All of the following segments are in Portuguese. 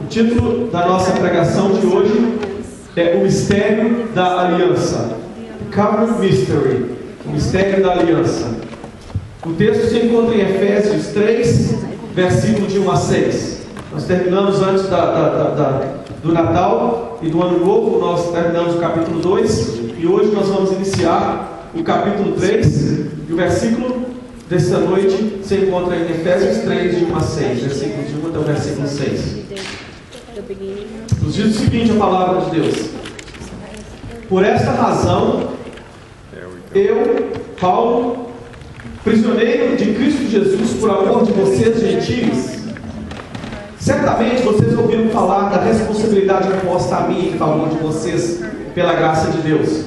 O título da nossa pregação de hoje é O Mistério da Aliança. Covenant Mystery, o Mistério da Aliança. O texto se encontra em Efésios 3, versículo de 1 a 6. Nós terminamos antes do Natal e do Ano Novo, nós terminamos o capítulo 2 e hoje nós vamos iniciar o capítulo 3 e o versículo desta noite se encontra em Efésios 3, de 1 a 6, versículo de 1 até o versículo 6. Nos diz o seguinte a palavra de Deus: por esta razão, eu, Paulo, prisioneiro de Cristo Jesus por amor de vocês, gentios, certamente vocês ouviram falar da responsabilidade imposta a mim em favor de vocês pela graça de Deus.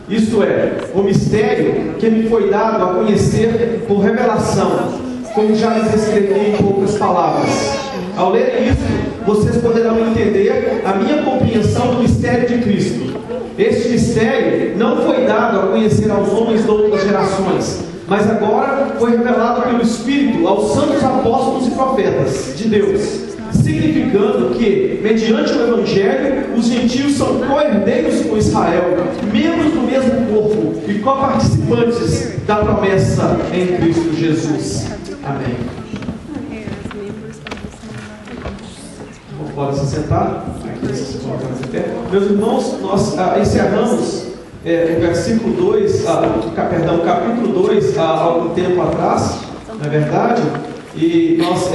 Isto é, o mistério que me foi dado a conhecer por revelação, como já lhes escrevi em poucas palavras. Ao ler isso, vocês poderão entender a minha compreensão do mistério de Cristo. Este mistério não foi dado a conhecer aos homens de outras gerações, mas agora foi revelado pelo Espírito aos santos apóstolos e profetas de Deus, significando que, mediante o Evangelho, os gentios são co-herdeiros com Israel, membros do mesmo corpo e co-participantes da promessa em Cristo Jesus. Amém. Pode se sentar. Meus irmãos, nós encerramos o versículo 2, o capítulo 2 há algum tempo atrás, não é verdade? E nós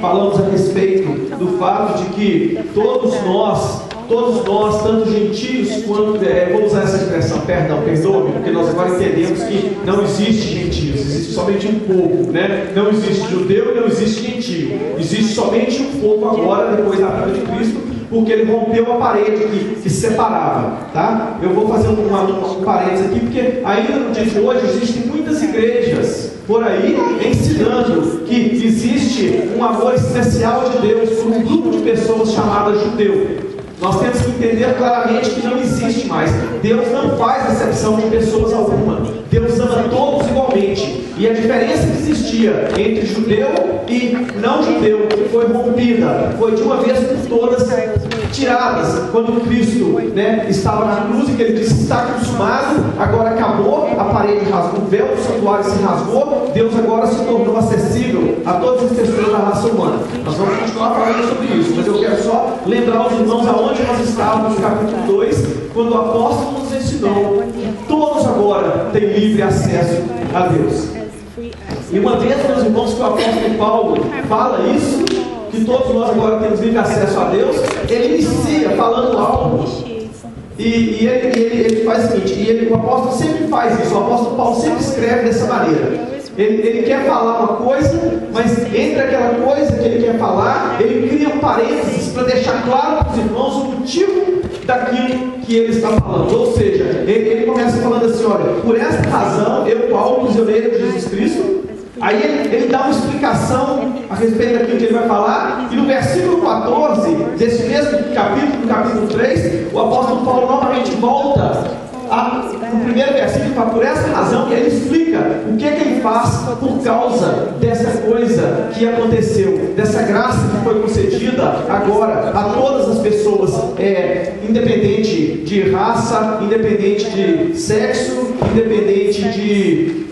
falamos a respeito do fato de que todos nós, tanto gentios quanto, vou usar essa expressão, perdoe-me, porque nós agora entendemos que não existe gentios, existe somente um povo, né? Não existe judeu e não existe gentio, existe somente um povo agora, depois da vinda de Cristo, porque ele rompeu a parede que separava, tá? Eu vou fazer um parênteses aqui, porque ainda no dia de hoje existem muitas igrejas por aí ensinando que existe um amor especial de Deus por um grupo de pessoas chamadas judeu. Nós temos que entender claramente que não existe mais. Deus não faz exceção de pessoas alguma. Deus ama todos igualmente. E a diferença que existia entre judeu e não judeu foi rompida, foi de uma vez por todas tiradas, quando Cristo estava na cruz e que ele disse: está consumado, agora acabou, a parede rasgou, o véu do santuário se rasgou, Deus agora se tornou acessível a todas as pessoas da raça humana. Nós vamos continuar falando sobre isso, mas eu quero só lembrar os irmãos aonde nós estávamos no capítulo 2, quando o apóstolo nos ensinou que todos agora têm livre acesso a Deus. E uma vez, meus irmãos, que o apóstolo Paulo fala isso, que todos nós agora temos livre acesso a Deus, ele inicia falando algo. E ele faz o seguinte, o apóstolo sempre faz isso, o apóstolo Paulo sempre escreve dessa maneira. Ele quer falar uma coisa, mas entre aquela coisa que ele quer falar, ele cria um parênteses para deixar claro para os irmãos o motivo daquilo que ele está falando. Ou seja, ele começa falando assim: olha, por essa razão, eu, Paulo, prisioneiro de Jesus Cristo. Aí ele dá uma explicação a respeito daquilo que ele vai falar, e no versículo 14 desse mesmo capítulo, no capítulo 3, o apóstolo Paulo novamente volta no primeiro versículo, para por essa razão, e ele explica o que ele faz por causa dessa coisa que aconteceu, dessa graça que foi concedida agora a todas as pessoas, independente de raça, independente de sexo, independente de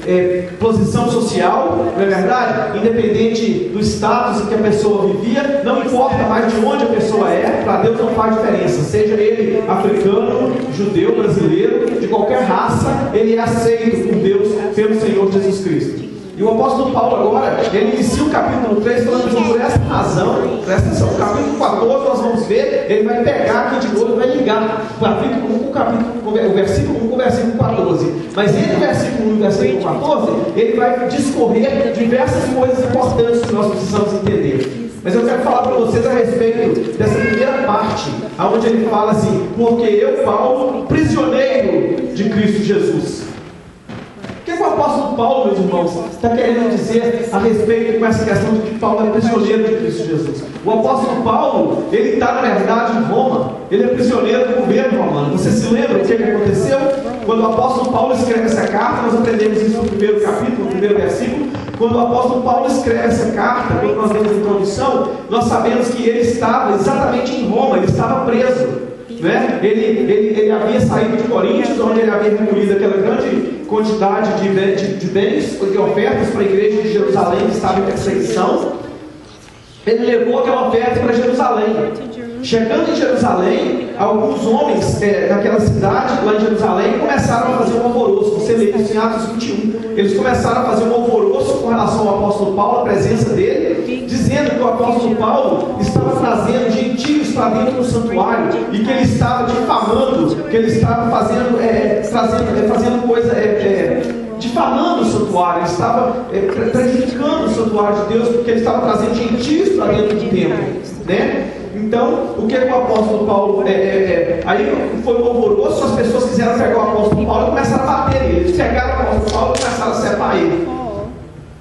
posição social, não é verdade? Independente do status em que a pessoa vivia, não importa mais de onde a pessoa é, para Deus não faz diferença, seja ele africano, judeu, brasileiro, de qualquer raça, ele é aceito por Deus pelo Senhor Jesus Cristo. E o apóstolo Paulo agora, ele inicia o capítulo 3 falando que por essa razão, presta atenção, o capítulo 14 nós vamos ver, ele vai pegar aqui de novo e vai ligar o capítulo 1 com o versículo 1 com o versículo 14. Mas entre o versículo 1 e o versículo 14, ele vai discorrer diversas coisas importantes que nós precisamos entender. Mas eu quero falar para vocês a respeito dessa primeira parte, onde ele fala assim: porque eu, Paulo, prisioneiro de Cristo Jesus. O que o apóstolo Paulo, meus irmãos, está querendo dizer a respeito com essa questão de que Paulo é prisioneiro de Cristo Jesus? O apóstolo Paulo, ele está na verdade em Roma, ele é prisioneiro do governo romano. Você se lembra o que aconteceu? Quando o apóstolo Paulo escreve essa carta, nós aprendemos isso no primeiro capítulo, no primeiro versículo, quando o apóstolo Paulo escreve essa carta, quando nós lemos a introdução, nós sabemos que ele estava exatamente em Roma, ele estava preso, né? Ele havia saído de Coríntios, onde ele havia reunido aquela grande quantidade de bens, de ofertas para a igreja de Jerusalém, que estava em perseguição. Ele levou aquela oferta para Jerusalém. Chegando em Jerusalém, alguns homens daquela cidade, lá em Jerusalém, começaram a fazer um alvoroço. Você lê isso em Atos 21. Eles começaram a fazer um alvoroço com relação ao apóstolo Paulo, a presença dele, dizendo que o apóstolo Paulo estava trazendo gentios para dentro do santuário e que ele estava difamando, que ele estava fazendo coisa, difamando o santuário, ele estava prejudicando o santuário de Deus, porque ele estava trazendo gentios para dentro do templo, né? Então, o que o apóstolo Paulo, aí foi um alvoroço, as pessoas quiseram pegar o apóstolo Paulo e começaram a bater nele. Eles pegaram o apóstolo Paulo e começaram a separar ele.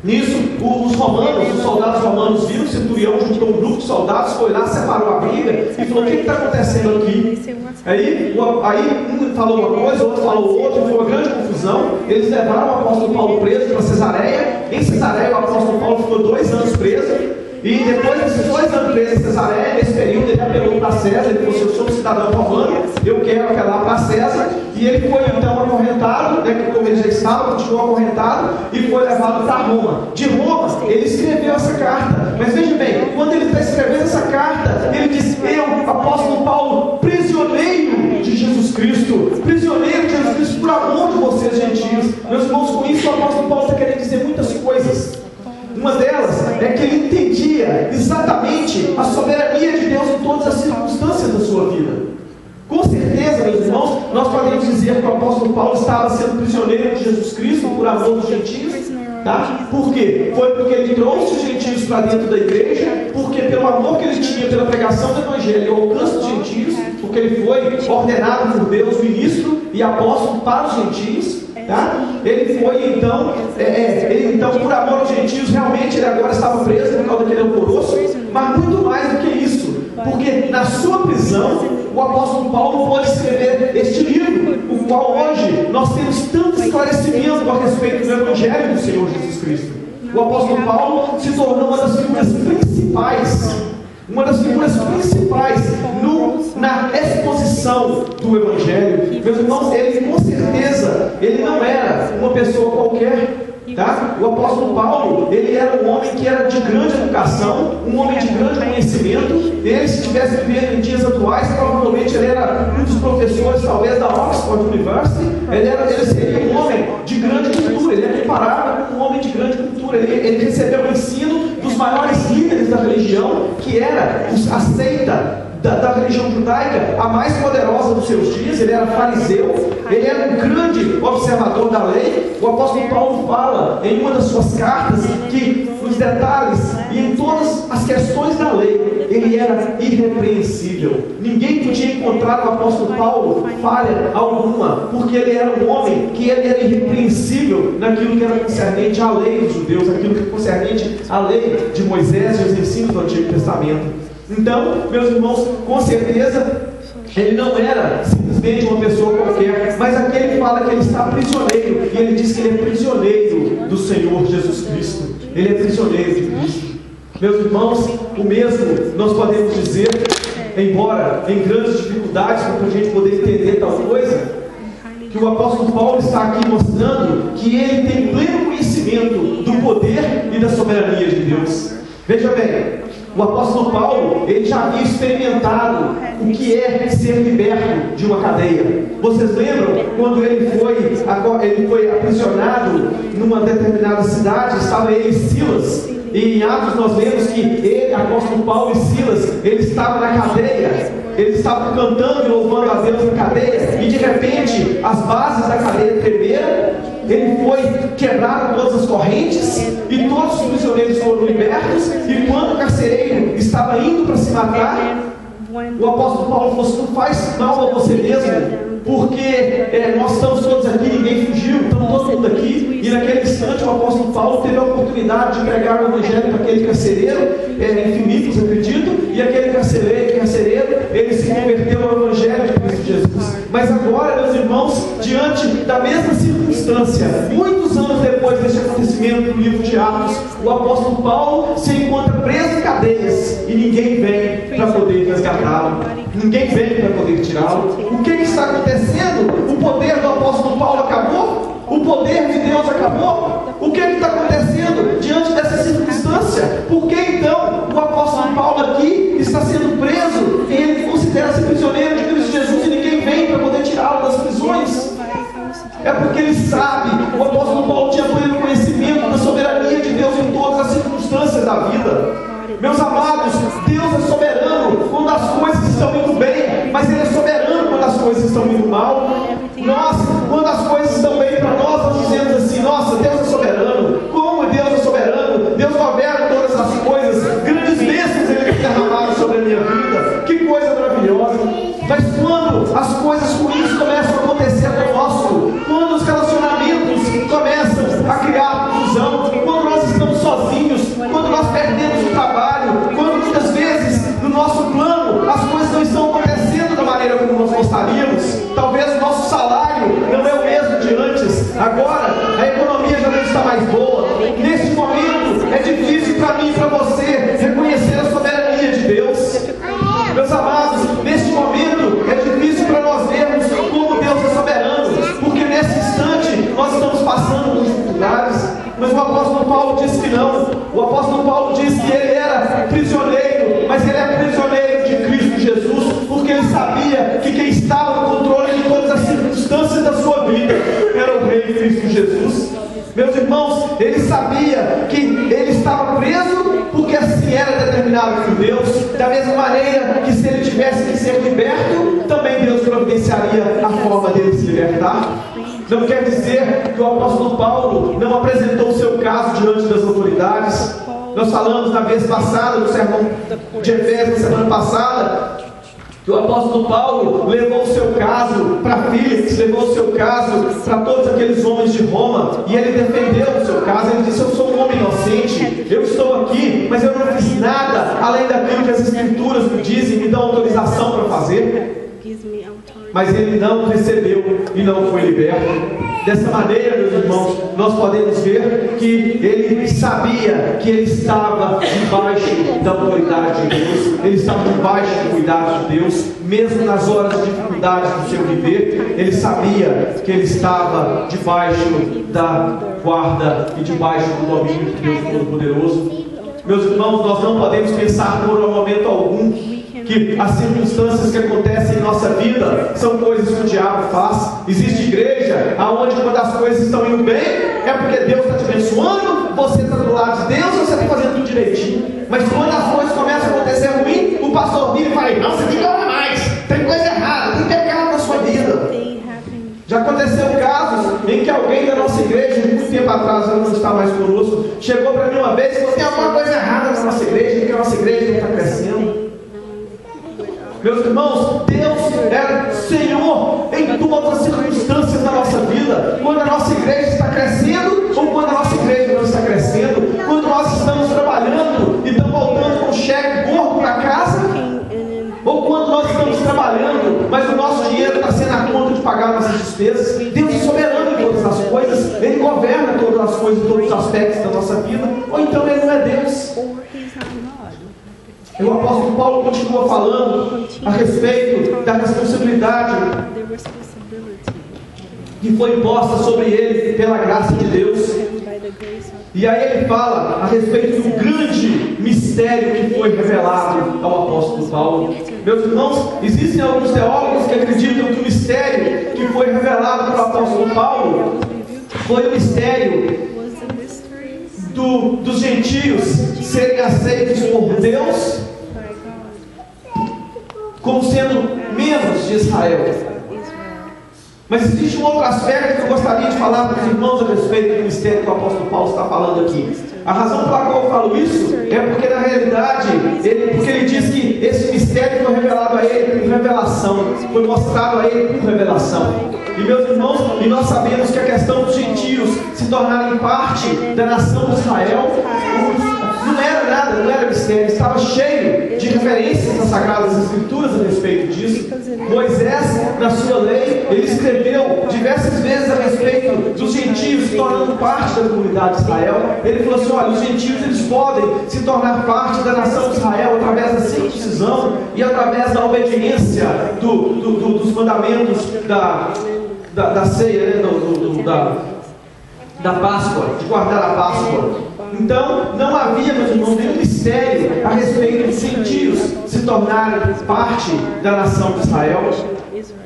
Nisso, os soldados romanos viram, o centurião juntou um grupo de soldados, foi lá, separou a briga e falou: o que está acontecendo aqui? Aí um falou uma coisa, o outro falou outra, foi uma grande confusão. Eles levaram o apóstolo Paulo preso para Cesareia. Em Cesareia, o apóstolo Paulo ficou 2 anos preso. E depois desses 2 anos preso em Cesareia, nesse período ele apelou para César. Ele falou: eu sou um cidadão romano, eu quero apelar para César. E ele foi então acorrentado, como ele já estava, continuou acorrentado e foi levado para Roma. De Roma, ele escreveu essa carta. Mas veja bem, quando ele está escrevendo essa carta, ele diz: eu, apóstolo Paulo, prisioneiro de Jesus Cristo, prisioneiro de Jesus Cristo por amor de vocês, gentios. Meus irmãos, com isso o apóstolo Paulo está querendo dizer muitas coisas. Uma delas é que ele entendia exatamente a soberania de Deus em todas as circunstâncias da sua vida. Com certeza, meus irmãos, nós podemos dizer que o apóstolo Paulo estava sendo prisioneiro de Jesus Cristo por amor dos gentios. Tá? Por quê? Foi porque ele trouxe os gentios para dentro da igreja, porque pelo amor que ele tinha pela pregação do evangelho e o alcance dos gentios, porque ele foi ordenado por Deus ministro e apóstolo para os gentios. Tá? Ele foi então, por amor aos gentios, realmente ele agora estava preso por causa daquele alvoroço, mas muito mais do que isso, porque na sua prisão o apóstolo Paulo pôde escrever este livro, o qual hoje nós temos tanto esclarecimento a respeito do evangelho do Senhor Jesus Cristo. O apóstolo Paulo se tornou uma das figuras principais na exposição do Evangelho. Meus irmãos, ele com certeza, ele não era uma pessoa qualquer. Tá? O apóstolo Paulo, ele era um homem que era de grande educação, um homem de grande conhecimento. Ele, se estivesse vivendo em dias atuais, provavelmente ele era um dos professores, talvez, da Oxford University. Ele seria um homem de grande cultura, ele é comparável com um homem de grande cultura. Ele recebeu o ensino dos maiores líderes da religião, que era a seita da religião judaica, a mais poderosa dos seus dias. Ele era fariseu, ele era um grande observador da lei. O apóstolo Paulo fala em uma das suas cartas que nos detalhes e em todas as questões da lei ele era irrepreensível. Ninguém podia encontrar no apóstolo Paulo falha alguma, porque ele era um homem que ele era irrepreensível naquilo que era concernente à lei dos judeus, aquilo que era concernente à lei de Moisés e os ensinos do Antigo Testamento. Então, meus irmãos, com certeza ele não era simplesmente uma pessoa qualquer, mas aqui ele fala que ele está prisioneiro, e ele diz que ele é prisioneiro do Senhor Jesus Cristo. Ele é prisioneiro de Cristo. Meus irmãos, o mesmo nós podemos dizer, embora em grandes dificuldades para a gente poder entender tal coisa, que o apóstolo Paulo está aqui mostrando que ele tem pleno conhecimento do poder e da soberania de Deus. Veja bem, o apóstolo Paulo, ele já havia experimentado o que é ser liberto de uma cadeia. Vocês lembram quando ele foi aprisionado numa determinada cidade? Estava ele e Silas, e em Atos nós lemos que ele, apóstolo Paulo e Silas, ele estava na cadeia, eles estavam cantando e louvando a Deus na cadeia, e de repente as bases da cadeia tremeram. Ele foi quebrado todas as correntes e todos os prisioneiros foram libertos. E quando o carcereiro estava indo para se matar, o apóstolo Paulo falou assim: não faz mal a você mesmo, porque nós estamos todos aqui, ninguém fugiu, estamos todo mundo aqui. E naquele instante o apóstolo Paulo teve a oportunidade de pregar o evangelho para aquele carcereiro, em Filipos, acredito. e aquele carcereiro, ele se converteu ao Evangelho de Cristo Jesus. Mas agora, meus irmãos, diante da mesma circunstância, muitos anos depois deste acontecimento do livro de Atos, o apóstolo Paulo se encontra preso em cadeias e ninguém vem para poder resgatá-lo, ninguém vem para poder tirá-lo. O que está acontecendo? O poder do apóstolo Paulo acabou? O poder de Deus acabou? O que está acontecendo diante dessa circunstância? Por que então o apóstolo Paulo aqui está sendo preso e ele considera-se prisioneiro de Cristo Jesus e ninguém vem para poder tirá-lo das prisões? É porque ele sabe, o apóstolo Paulo tinha pleno conhecimento da soberania de Deus em todas as circunstâncias da vida. Meus amados, Deus é soberano quando as coisas estão indo bem, mas Ele é soberano quando as coisas estão indo mal. Nós, quando as coisas estão bem para nós dizemos assim: nossa, Deus é soberano. Como Deus é soberano? Deus governa todas as coisas. Grandes bênçãos Ele tem derramado sobre a minha vida. Que coisa maravilhosa. Mas quando as coisas ruins começam a acontecer conosco, quando os relacionamentos começam a criar confusão, quando nós estamos sozinhos, quando nós perdemos o trabalho, quando muitas vezes no nosso plano as coisas não estão acontecendo da maneira como nós gostaríamos, talvez o nosso salário não é o mesmo de antes, agora a economia já não está mais boa. Neste momento é difícil para mim e para você reconhecer a soberania de Deus. Meus amados, neste momento é difícil para nós vermos como Deus é soberano, porque nesse instante nós estamos passando por dificuldades. Mas o apóstolo Paulo disse que não. O apóstolo Paulo disse que ele era prisioneiro, mas ele é prisioneiro de Cristo Jesus, porque ele sabia que quem estava no controle de todas as circunstâncias da sua vida era o Rei Cristo Jesus. Meus irmãos, ele sabia que ele estava preso porque assim era determinado por Deus. Da mesma maneira que se ele tivesse que ser liberto, também Deus providenciaria a forma dele se libertar. Não quer dizer que o apóstolo Paulo não apresentou o seu caso diante das autoridades. Nós falamos na vez passada, no sermão de Efésios, semana passada, que o apóstolo Paulo levou o seu caso para Félix, levou o seu caso para todos aqueles homens de Roma, e ele defendeu o seu caso. Ele disse: eu sou um homem inocente, eu estou aqui, mas eu não fiz nada além daquilo que as escrituras me dizem, me dão autorização para fazer. Mas ele não recebeu e não foi liberto. Dessa maneira, meus irmãos, nós podemos ver que ele sabia que ele estava debaixo da autoridade de Deus, ele estava debaixo do cuidado de Deus, mesmo nas horas de dificuldade do seu viver. Ele sabia que ele estava debaixo da guarda e debaixo do domínio de Deus Todo-Poderoso. Meus irmãos, nós não podemos pensar por um momento algum que as circunstâncias que acontecem em nossa vida são coisas que o diabo faz. Existe igreja onde quando as coisas estão indo bem, é porque Deus está te abençoando, você está do lado de Deus, você está fazendo tudo direitinho. Mas quando as coisas começam a acontecer ruim, o pastor vira e fala: não, você tem que orar mais, tem coisa errada, tem pecado na sua vida. Já aconteceu casos em que alguém da nossa igreja, muito tempo atrás, ela não está mais conosco, chegou para mim uma vez e falou: tem alguma coisa errada na nossa igreja, porque a nossa igreja não está crescendo. Meus irmãos, Deus é Senhor em todas as circunstâncias da nossa vida. Quando a nossa igreja está crescendo ou quando a nossa igreja não está crescendo. Quando nós estamos trabalhando e estamos voltando com um cheque gordo para casa, ou quando nós estamos trabalhando, mas o nosso dinheiro está sendo a conta de pagar nossas despesas. Deus é soberano em todas as coisas. Ele governa todas as coisas, todos os aspectos da nossa vida. Ou então Ele não é Deus. E o apóstolo Paulo continua falando a respeito da responsabilidade que foi imposta sobre ele pela graça de Deus. E aí ele fala a respeito do grande mistério que foi revelado ao apóstolo Paulo. Meus irmãos, existem alguns teólogos que acreditam que o mistério que foi revelado pelo apóstolo Paulo foi o mistério dos gentios serem aceitos por Deus como sendo menos de Israel. Mas existe um outro aspecto que eu gostaria de falar para os irmãos a respeito do mistério que o apóstolo Paulo está falando aqui. A razão pela qual eu falo isso é porque na realidade porque ele diz que esse mistério foi revelado a ele por revelação, foi mostrado a ele por revelação. E meus irmãos, e nós sabemos que a questão dos gentios se tornarem parte da nação de Israel não era nada, não era mistério, estava cheio de referências Sagradas Escrituras a respeito disso. Moisés, na sua lei, ele escreveu diversas vezes a respeito dos gentios se tornando parte da comunidade de Israel. Ele falou assim: olha, os gentios eles podem se tornar parte da nação de Israel através da circuncisão e através da obediência dos mandamentos da ceia, né? Da Páscoa, de guardar a Páscoa. Então, não havia, meus irmãos, nenhum mistério a respeito dos gentios se tornarem parte da nação de Israel.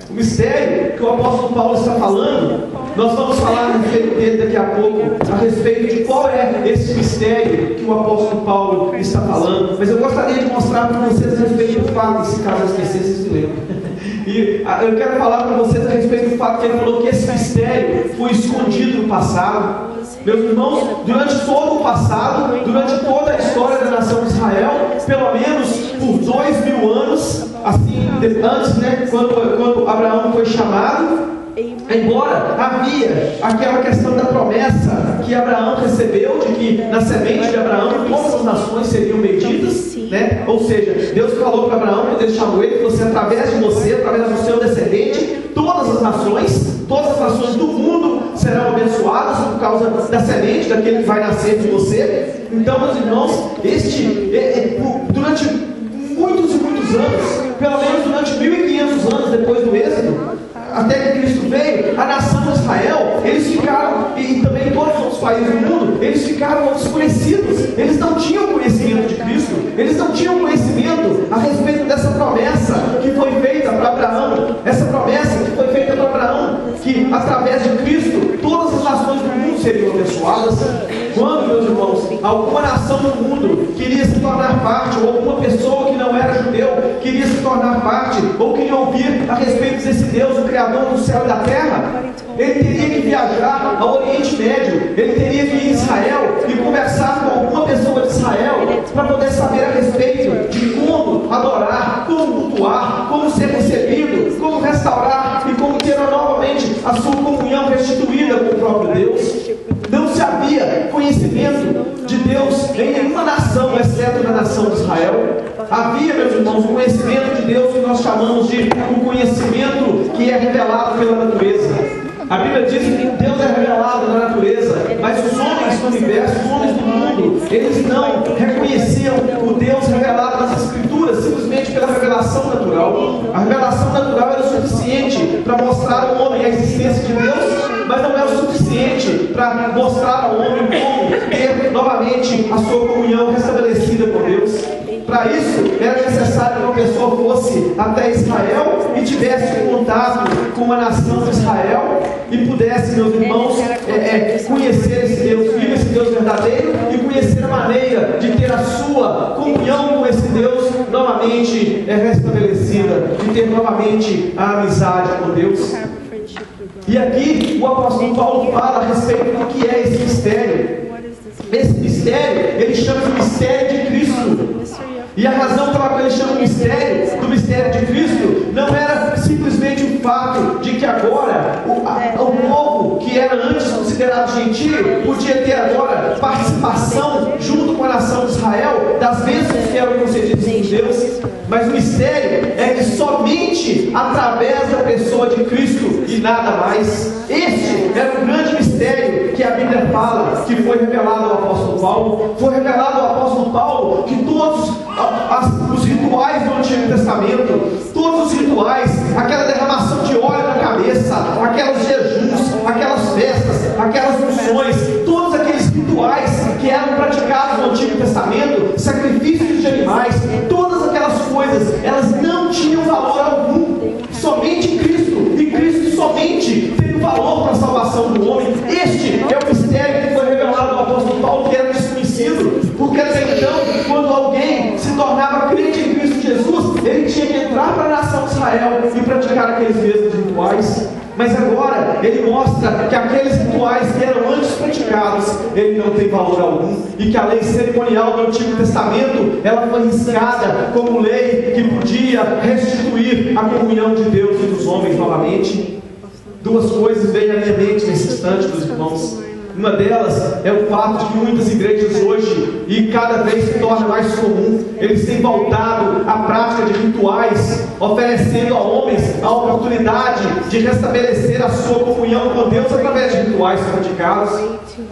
O mistério que o apóstolo Paulo está falando, nós vamos falar a respeito dele daqui a pouco, a respeito de qual é esse mistério que o apóstolo Paulo está falando. Mas eu gostaria de mostrar para vocês a respeito do fato, se caso eu esquecesse, se lembra. E eu quero falar para vocês a respeito do fato que ele falou que esse mistério foi escondido no passado. Meus irmãos, durante todo o passado, durante toda a história da nação de Israel, pelo menos por 2000 anos, assim, antes, né, quando Abraão foi chamado, embora havia aquela questão da promessa que Abraão recebeu, de que na semente de Abraão todas as nações seriam benditas, né? Ou seja, Deus falou para Abraão, quando ele chamou ele, que você, através de você, através do seu descendente, todas as nações do mundo serão abençoadas por causa da semente, daquele que vai nascer de você. Então, meus irmãos, durante muitos e muitos anos, pelo menos durante 1500 anos depois do Êxodo, até que Cristo veio, a nação de Israel, eles ficaram, e também todos os outros países do mundo, eles ficaram desconhecidos. Eles não tinham conhecimento de Cristo, eles não tinham conhecimento a respeito dessa promessa que foi feita para Abraão, essa promessa que foi feita para Abraão, que através de Cristo todas as nações do mundo seriam abençoadas. Quando, meus irmãos, alguma nação do mundo queria se tornar parte, ou alguma pessoa que não era judeu queria se tornar parte, ou queria ouvir a respeito desse Deus, o Criador do céu e da terra, ele teria que viajar ao Oriente Médio, ele teria que ir a Israel e conversar com alguma pessoa de Israel para poder saber a respeito de como adorar, como cultuar, como ser recebido, como restaurar e como ter novamente a sua comunhão restituída com o próprio Deus. Não se havia conhecimento de Deus em nenhuma nação, exceto na nação de Israel. Havia, meus irmãos, o conhecimento de Deus que nós chamamos de o conhecimento que é revelado pela natureza. A Bíblia diz que Deus é revelado na natureza, mas os homens do universo, os homens do mundo, eles não reconheciam o Deus revelado nas Escrituras, simplesmente pela revelação natural. A revelação natural era o suficiente para mostrar ao homem a existência de Deus, mas não é o suficiente para mostrar ao homem como ter novamente a sua comunhão restabelecida com Deus. Para isso, era necessário que uma pessoa fosse até Israel e tivesse contato com a nação de Israel e pudesse, meus irmãos, conhecer esse Deus vivo, esse Deus verdadeiro, e conhecer a maneira de ter a sua comunhão com esse Deus novamente restabelecida, de ter novamente a amizade com Deus. E aqui o apóstolo Paulo fala a respeito do que é esse mistério. Esse mistério, ele chama de mistério de Cristo. E a razão pela qual ele chama do mistério de Cristo, não era simplesmente o fato de que agora o povo que era antes considerado gentio podia ter agora participação junto com a nação de Israel das bênçãos que eram concedidas por Deus. Mas o mistério é que somente através da pessoa de Cristo e nada mais. Este era o grande mistério que a Bíblia fala, que foi revelado ao apóstolo Paulo. Foi revelado ao apóstolo Paulo que todos os rituais do Antigo Testamento, todos os rituais, aquela derramação de óleo na cabeça, aqueles jejuns, aquelas festas, aquelas unções, todos aqueles rituais que eram praticados no Antigo Testamento, sacrifícios de animais, todas aquelas coisas, elas não tinham valor algum. Somente Cristo, e Cristo somente tem valor para a salvação do homem. Este é o mistério que foi revelado ao apóstolo Paulo, que era desconhecido, porque até então, quando alguém se tornava crente em Cristo Jesus, ele tinha que entrar para a nação de Israel e praticar aqueles mesmos rituais. Mas agora ele mostra que aqueles rituais que eram antes praticados, ele não tem valor algum, e que a lei cerimonial do Antigo Testamento, ela foi riscada como lei que podia restituir a comunhão de Deus e dos homens novamente. Duas coisas vêm à minha mente nesse instante, meus irmãos. Uma delas é o fato de que muitas igrejas hoje, e cada vez se torna mais comum, eles têm voltado à prática de rituais, oferecendo a homens a oportunidade de restabelecer a sua comunhão com Deus através de rituais praticados.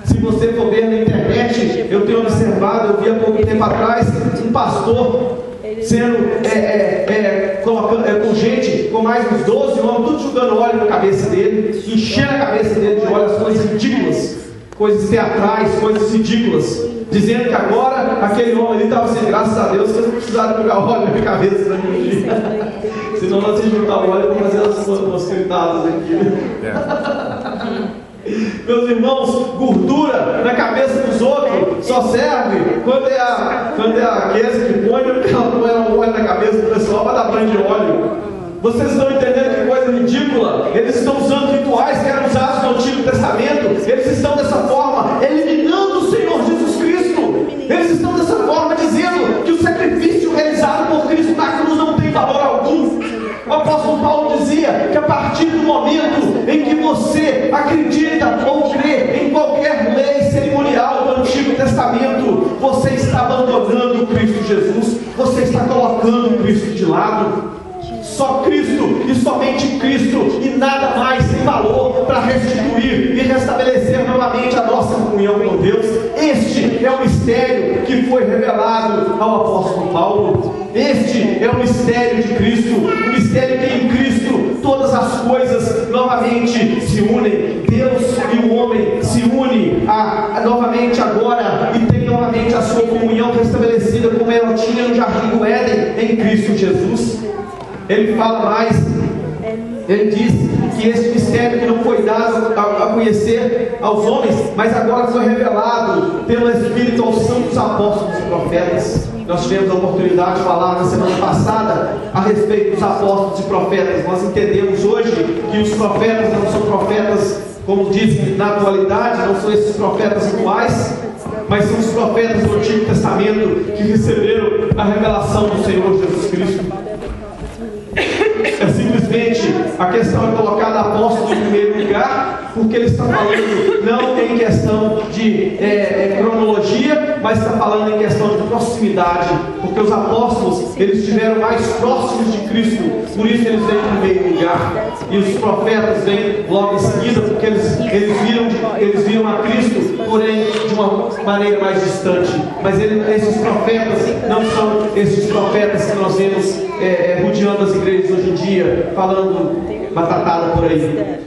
Se você for ver na internet, eu tenho observado, eu vi há pouco tempo atrás, um pastor sendo com gente, com mais uns 12 homens, tudo jogando óleo na cabeça dele, enchendo a cabeça dele de óleo, as coisas ridículas, coisas teatrais, coisas ridículas, dizendo que agora aquele homem ali estava assim, graças a Deus que eles não precisaram jogar óleo na cabeça da minha dia. Senão nós íamos juntar o óleo para fazer umas gritadas aqui. Meus irmãos, gordura na cabeça dos outros só serve quando é a Kézia que põe um óleo na cabeça do pessoal para dar banho de óleo. Vocês estão entendendo que coisa ridícula? Eles estão usando rituais que eram usados no Antigo Testamento. Eles estão dessa forma eliminando o Senhor Jesus Cristo. Eles estão dessa forma dizendo que o sacrifício realizado por Cristo na cruz não tem valor algum. O apóstolo Paulo dizia que a partir do momento em que você acredita ou crê em qualquer lei cerimonial do Antigo Testamento, você está abandonando o Cristo Jesus, você está colocando o Cristo de lado. Só Cristo e somente Cristo e nada mais tem valor para restituir e restabelecer novamente a nossa comunhão com Deus. Este é o mistério que foi revelado ao apóstolo Paulo. Este é o mistério de Cristo, o mistério que em Cristo todas as coisas novamente se unem. Deus e o homem se unem novamente agora e tem novamente a sua comunhão restabelecida como ela tinha no Jardim do Éden em Cristo Jesus. Ele fala mais, ele diz que esse mistério que não foi dado a conhecer aos homens, mas agora foi revelado pelo Espírito aos santos apóstolos e profetas. Nós tivemos a oportunidade de falar na semana passada a respeito dos apóstolos e profetas. Nós entendemos hoje que os profetas não são profetas, como dizem na atualidade, não são esses profetas atuais, mas são os profetas do Antigo Testamento que receberam a revelação do Senhor Jesus Cristo. É simplesmente a questão é colocada apóstolo em primeiro lugar, porque ele está falando não em questão de cronologia, mas está falando em questão de proximidade, porque os apóstolos eles estiveram mais próximos de Cristo, por isso eles vêm em primeiro lugar, e os profetas vêm logo em seguida, porque eles viram a Cristo, porém de uma maneira mais distante. Mas esses profetas não são esses profetas que nós vemos rodeando as igrejas hoje em dia, falando batatada por aí.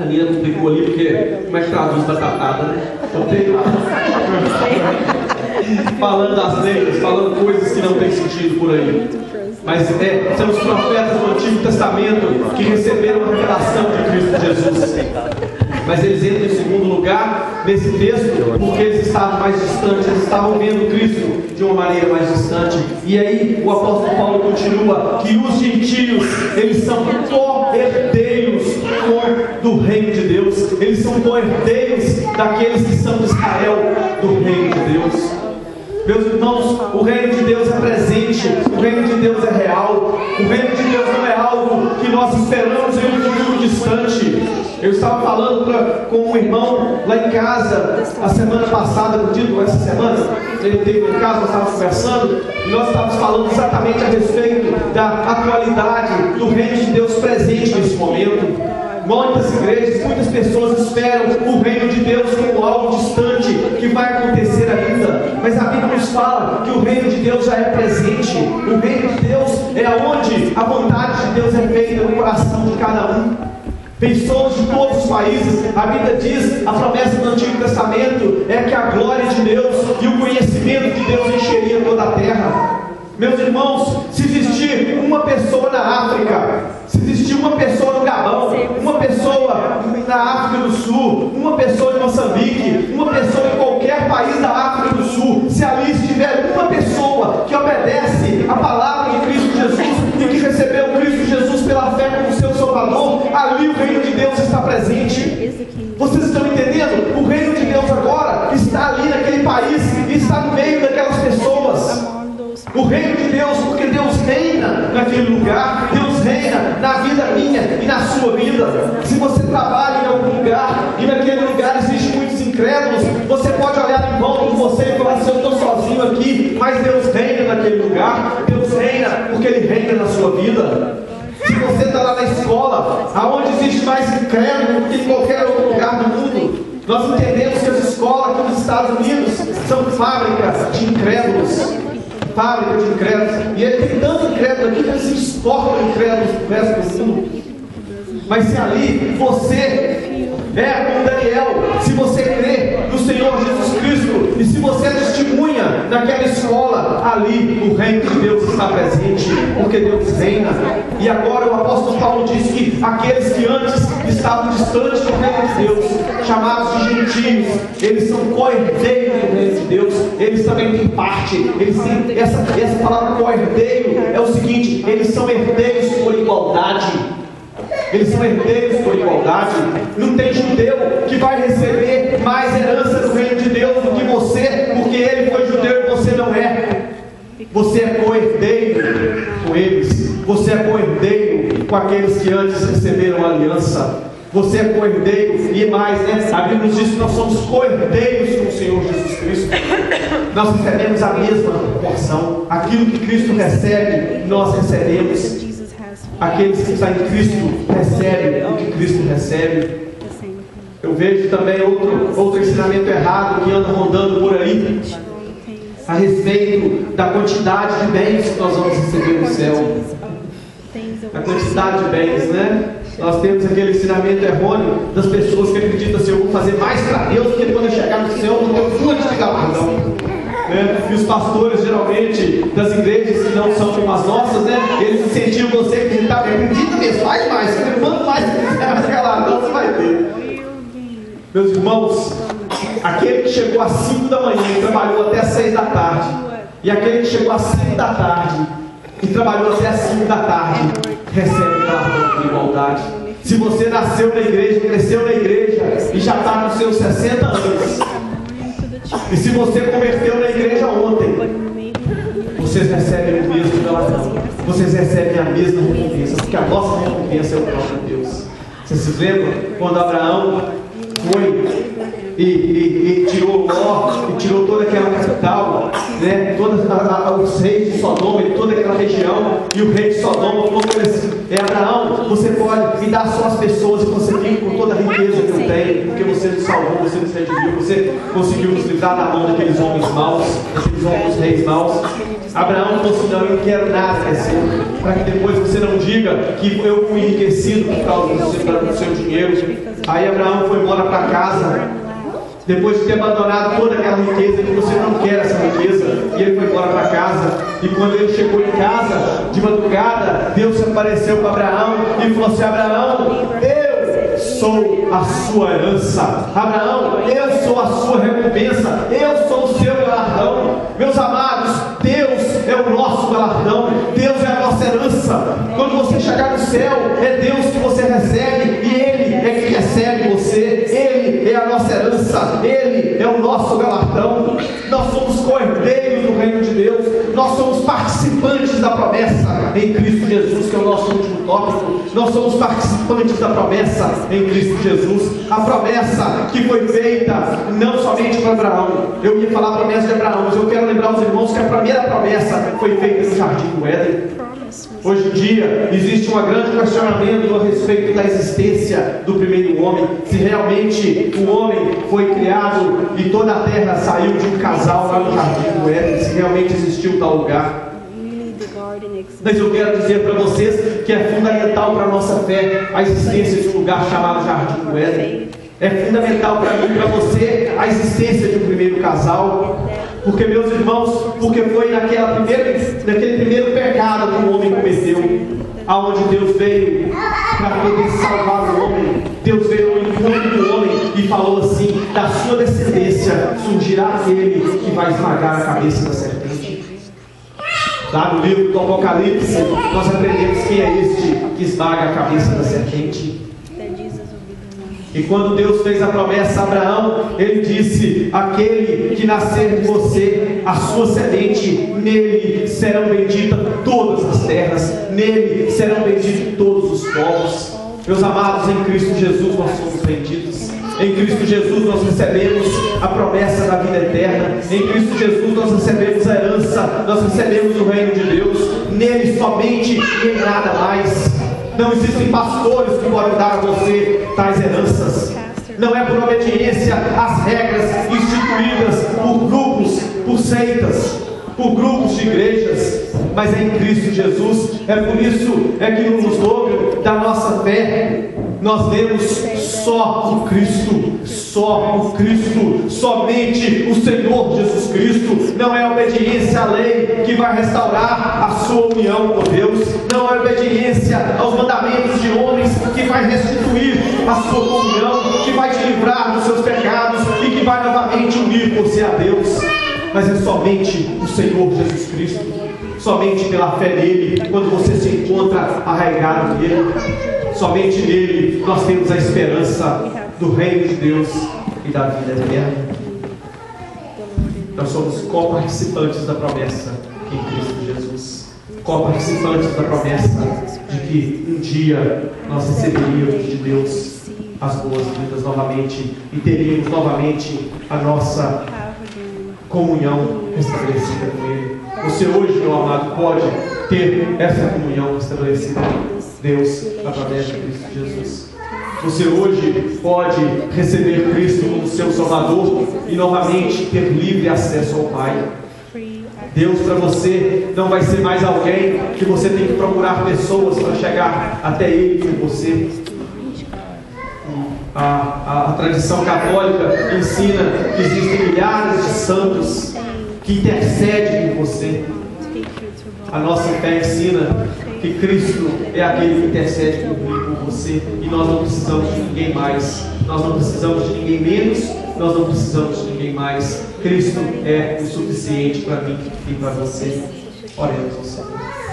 A Nina publicou ali porque como é que traduz batatada, né? Eu tenho falando das leis, falando coisas que não tem sentido por aí. Mas são os profetas do Antigo Testamento que receberam a revelação de Cristo Jesus. Mas eles entram em segundo lugar nesse texto porque eles estavam mais distantes, eles estavam vendo Cristo de uma maneira mais distante. E aí o apóstolo Paulo continua que os gentios, eles são co-herdeiros do reino de Deus. Eles são co-herdeiros daqueles que são de Israel, do reino de Deus. Meus irmãos, o reino de Deus é presente, o reino de Deus é real, o reino de Deus não é algo que nós esperamos em um futuro distante. Eu estava falando com um irmão lá em casa, a semana passada, no dia essa semana, ele esteve em casa, nós estávamos conversando, e nós estávamos falando exatamente a respeito da atualidade do reino de Deus presente nesse momento. Muitas igrejas, muitas pessoas esperam o reino de Deus como algo distante, que vai acontecer ainda. Mas a Bíblia nos fala que o reino de Deus já é presente. O reino de Deus é onde a vontade de Deus é feita no coração de cada um. Pessoas de todos os países, a Bíblia diz, a promessa do Antigo Testamento é que a glória de Deus e o conhecimento de Deus encheria toda a terra. Meus irmãos, se existir uma pessoa na África, se existir uma pessoa no Gabão, uma pessoa na África do Sul, uma pessoa em Moçambique, uma pessoa em qualquer país da África do Sul, se ali estiver uma pessoa que obedece a palavra de Cristo Jesus e que recebeu Cristo Jesus pela fé como seu Salvador, ali o reino de Deus está presente. Vocês estão entendendo? O reino de Deus agora está ali naquele país e está no meio daquelas pessoas. O reino de Deus, porque Deus reina naquele lugar, Deus reina na vida minha e na sua vida. Se você trabalha em algum lugar e naquele lugar existem muitos incrédulos, você pode olhar em volta de você e falar assim: eu estou sozinho aqui, mas Deus reina naquele lugar. Deus reina porque Ele reina na sua vida. Se você está lá na escola, aonde existe mais incrédulo do que em qualquer outro lugar do mundo, nós entendemos que as escolas aqui nos Estados Unidos são fábricas de incrédulos. Fábrica de incrédulos. E ele tem tanto incrédulo aqui que eles exportam incrédulos para o resto do mundo. Mas se ali você como Daniel, se você crê no Senhor Jesus Cristo, e se você testemunha naquela escola, ali o reino de Deus está presente, porque Deus reina. E agora o apóstolo Paulo diz que aqueles que antes estavam distantes do reino de Deus, chamados de gentios, eles são co-herdeiros do reino de Deus. Eles também têm parte. Eles têm essa palavra co-herdeiro é o seguinte: eles são herdeiros por igualdade. Eles são herdeiros por igualdade. Não tem judeu que vai receber mais herança do reino de Deus do que você, porque ele foi judeu e você não é. Você é co-herdeiro com eles. Você é co-herdeiro com aqueles que antes receberam a aliança. Você é co-herdeiro e mais, né? A Bíblia nos diz que nós somos co-herdeiros com o Senhor Jesus Cristo. Nós recebemos a mesma porção. Aquilo que Cristo recebe, nós recebemos. Aqueles que estão em Cristo recebem o que Cristo recebe. Eu vejo também outro ensinamento errado que anda rondando por aí a respeito da quantidade de bens que nós vamos receber no céu. A quantidade de bens, né? Nós temos aquele ensinamento errôneo das pessoas que acreditam assim: eu vou fazer mais para Deus, porque quando eu chegar no céu eu vou ter um monte de galardão. E os pastores, geralmente, das igrejas que não são como as nossas, né? Eles incentivam você a acreditar: acredita mesmo, faz mais, quanto mais você quiser, mais galardão você vai ter. Meus irmãos, aquele que chegou às 5 da manhã e trabalhou até às 6 da tarde, e aquele que chegou às 5 da tarde e trabalhou até às 5 da tarde, recebe galardão de igualdade. Se você nasceu na igreja, cresceu na igreja e já está com seus 60 anos, e se você converteu na igreja ontem, vocês recebem o mesmo galardão. Vocês recebem a mesma recompensa, porque a nossa recompensa é o próprio Deus. Vocês se lembram quando Abraão foi e tirou Ló, e tirou toda aquela capital, né? Todos os reis de Sodoma e toda aquela região, e o rei de Sodoma falou para ele assim: Abraão, você pode me dar só as pessoas e você fica com toda a riqueza que eu tenho, porque você nos salvou, você nos redimiu, você conseguiu nos livrar da mão daqueles homens maus, daqueles homens reis maus. Abraão falou assim: não, eu não quero nada seu, para que depois você não diga que eu fui enriquecido por causa do seu dinheiro. Aí Abraão foi embora para casa, depois de ter abandonado toda aquela riqueza, que você não quer essa riqueza, e ele foi embora para casa. E quando ele chegou em casa, de madrugada, Deus se apareceu para Abraão e falou assim: Abraão, eu sou a sua herança. Abraão, eu sou a sua recompensa, eu sou o seu galardão. Meus amados, Deus é o nosso galardão, Deus é a nossa herança. Quando você chegar no céu, é Deus que você recebe, e Ele é que recebe você. Ele é a nossa herança, Ele é o nosso galardão. Nós somos co-herdeiros do reino de Deus, nós somos participantes da promessa em Cristo Jesus, que é o nosso último tópico. Nós somos participantes da promessa em Cristo Jesus, a promessa que foi feita não somente para Abraão. Eu ia falar a promessa de Abraão, mas eu quero lembrar os irmãos que a primeira promessa foi feita no jardim do Éden. Hoje em dia existe um grande questionamento a respeito da existência do primeiro homem, se realmente o homem foi criado e toda a terra saiu de um casal lá no jardim do Éden, se realmente existiu tal lugar. Mas eu quero dizer para vocês que é fundamental para a nossa fé a existência de um lugar chamado jardim do Éden. É fundamental para mim e para você a existência de um primeiro casal. Porque, meus irmãos, porque foi naquele primeiro pecado que o homem cometeu, aonde Deus veio para poder salvar o homem. Deus veio ao encontro do homem e falou assim: da sua descendência surgirá aquele que vai esmagar a cabeça da serpente. Lá no livro do Apocalipse, nós aprendemos quem é este que esmaga a cabeça da serpente. E quando Deus fez a promessa a Abraão, Ele disse: aquele que nascer de você, a sua semente, nele serão benditas todas as terras, nele serão benditos todos os povos. Meus amados, em Cristo Jesus nós somos benditos. Em Cristo Jesus nós recebemos a promessa da vida eterna. Em Cristo Jesus nós recebemos a herança, nós recebemos o reino de Deus. Nele somente e em nada mais. Não existem pastores que podem dar a você tais heranças. Não é por obediência às regras instituídas por grupos, por seitas, por grupos de igrejas, mas é em Cristo Jesus. É por isso que no núcleo da nossa fé nós vemos só o Cristo, somente o Senhor Jesus Cristo. Não é a obediência à lei que vai restaurar a sua união com Deus, não é a obediência aos mandamentos de homens que vai restituir a sua comunhão, que vai te livrar dos seus pecados e que vai novamente unir você a Deus, mas é somente o Senhor Jesus Cristo, somente pela fé nele. Quando você se encontra arraigado nele, somente nele nós temos a esperança do reino de Deus e da vida eterna. Nós somos co-participantes da promessa em Cristo Jesus, co-participantes da promessa de que um dia nós receberíamos de Deus as boas-vindas novamente e teríamos novamente a nossa comunhão restabelecida com Ele. Você hoje, meu amado, pode ter essa comunhão estabelecida com Deus através de Cristo Jesus. Você hoje pode receber Cristo como seu Salvador e novamente ter livre acesso ao Pai. Deus para você não vai ser mais alguém que você tem que procurar pessoas para chegar até Ele por você. A tradição católica ensina que existem milhares de santos que intercedem por você. A nossa fé ensina que Cristo é aquele que intercede por mim e por você, e nós não precisamos de ninguém mais, nós não precisamos de ninguém menos, nós não precisamos de ninguém mais. Cristo é o suficiente para mim e para você. Oremos ao Senhor.